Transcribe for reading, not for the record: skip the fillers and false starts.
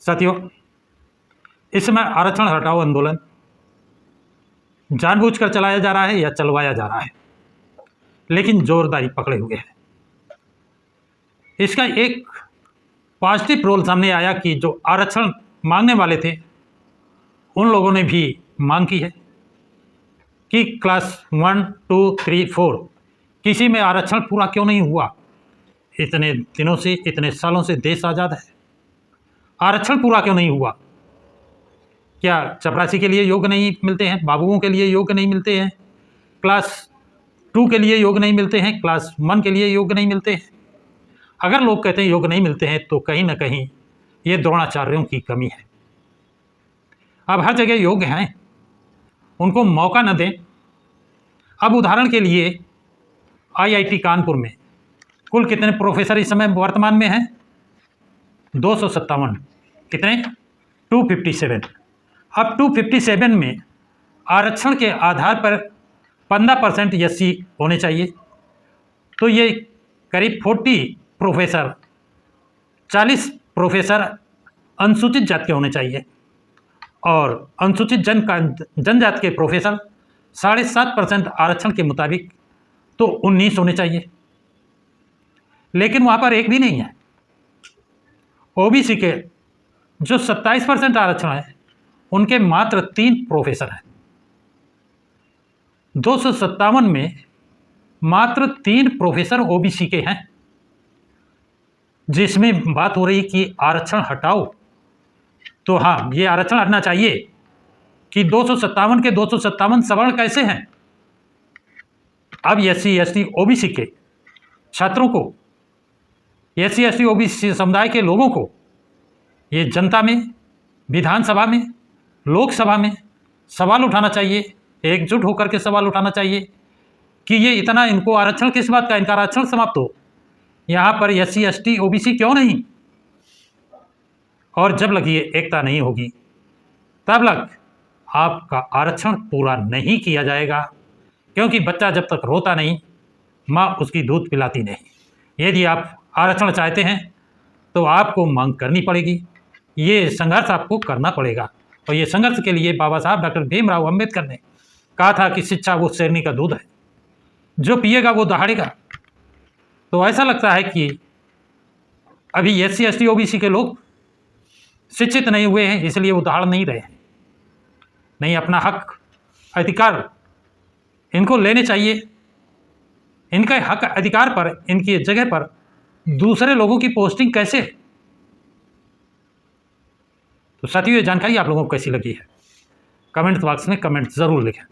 साथियों, इस समय आरक्षण हटाओ आंदोलन जानबूझकर चलाया जा रहा है या चलवाया जा रहा है, लेकिन जोरदारी पकड़े हुए है। इसका एक पॉजिटिव रोल सामने आया कि जो आरक्षण मांगने वाले थे उन लोगों ने भी मांग की है कि क्लास 1, 2, 3, 4 किसी में आरक्षण पूरा क्यों नहीं हुआ। इतने दिनों से, इतने सालों से देश आज़ाद है, आरक्षण पूरा क्यों नहीं हुआ। क्या चपरासी के लिए योग्य नहीं मिलते हैं, बाबुओं के लिए योग्य नहीं मिलते हैं, क्लास 2 के लिए योग्य नहीं मिलते हैं, क्लास 1 के लिए योग्य नहीं मिलते हैं। अगर लोग कहते हैं योग्य नहीं मिलते हैं तो कहीं ना कहीं ये द्रोणाचार्यों की कमी है। अब हर जगह योग्य हैं, उनको मौका न दें। अब उदाहरण के लिए IIT कानपुर में कुल कितने प्रोफेसर इस समय वर्तमान में हैं? 257। कितने? 257। अब 257 में आरक्षण के आधार पर 15% SC होने चाहिए, तो ये करीब 40 प्रोफेसर, 40 प्रोफेसर अनुसूचित जाति के होने चाहिए और अनुसूचित जनजाति के प्रोफेसर 7.5% आरक्षण के मुताबिक तो 19 होने चाहिए, लेकिन वहाँ पर एक भी नहीं है। OBC के जो 27% आरक्षण है उनके मात्र 3 प्रोफेसर हैं। 257 में मात्र 3 प्रोफेसर OBC के हैं, जिसमें बात हो रही कि आरक्षण हटाओ। तो हाँ, ये आरक्षण हटना चाहिए कि 257 के 257 सवर्ण कैसे हैं। अब SC ST OBC के छात्रों को, SC ST OBC समुदाय के लोगों को ये जनता में, विधानसभा में, लोकसभा में सवाल उठाना चाहिए, एकजुट होकर के सवाल उठाना चाहिए कि ये इतना इनको आरक्षण किस बात का, इनका आरक्षण समाप्त हो, यहाँ पर SC ST OBC क्यों नहीं। और जब लग ये एकता नहीं होगी तब लग आपका आरक्षण पूरा नहीं किया जाएगा, क्योंकि बच्चा जब तक रोता नहीं माँ उसकी दूध पिलाती नहीं। यदि आप आरक्षण चाहते हैं तो आपको मांग करनी पड़ेगी, ये संघर्ष आपको करना पड़ेगा। और ये संघर्ष के लिए बाबा साहब डॉक्टर भीमराव अंबेडकर ने कहा था कि शिक्षा वो शेरनी का दूध है, जो पिएगा वो दहाड़ेगा। तो ऐसा लगता है कि अभी SC ST OBC के लोग शिक्षित नहीं हुए हैं, इसलिए वो दहाड़ नहीं रहे हैं। नहीं, अपना हक अधिकार इनको लेने चाहिए। इनके हक अधिकार पर, इनकी जगह पर दूसरे लोगों की पोस्टिंग कैसे। तो साथियों, ये जानकारी आप लोगों को कैसी लगी है कमेंट बॉक्स में कमेंट ज़रूर लिखें।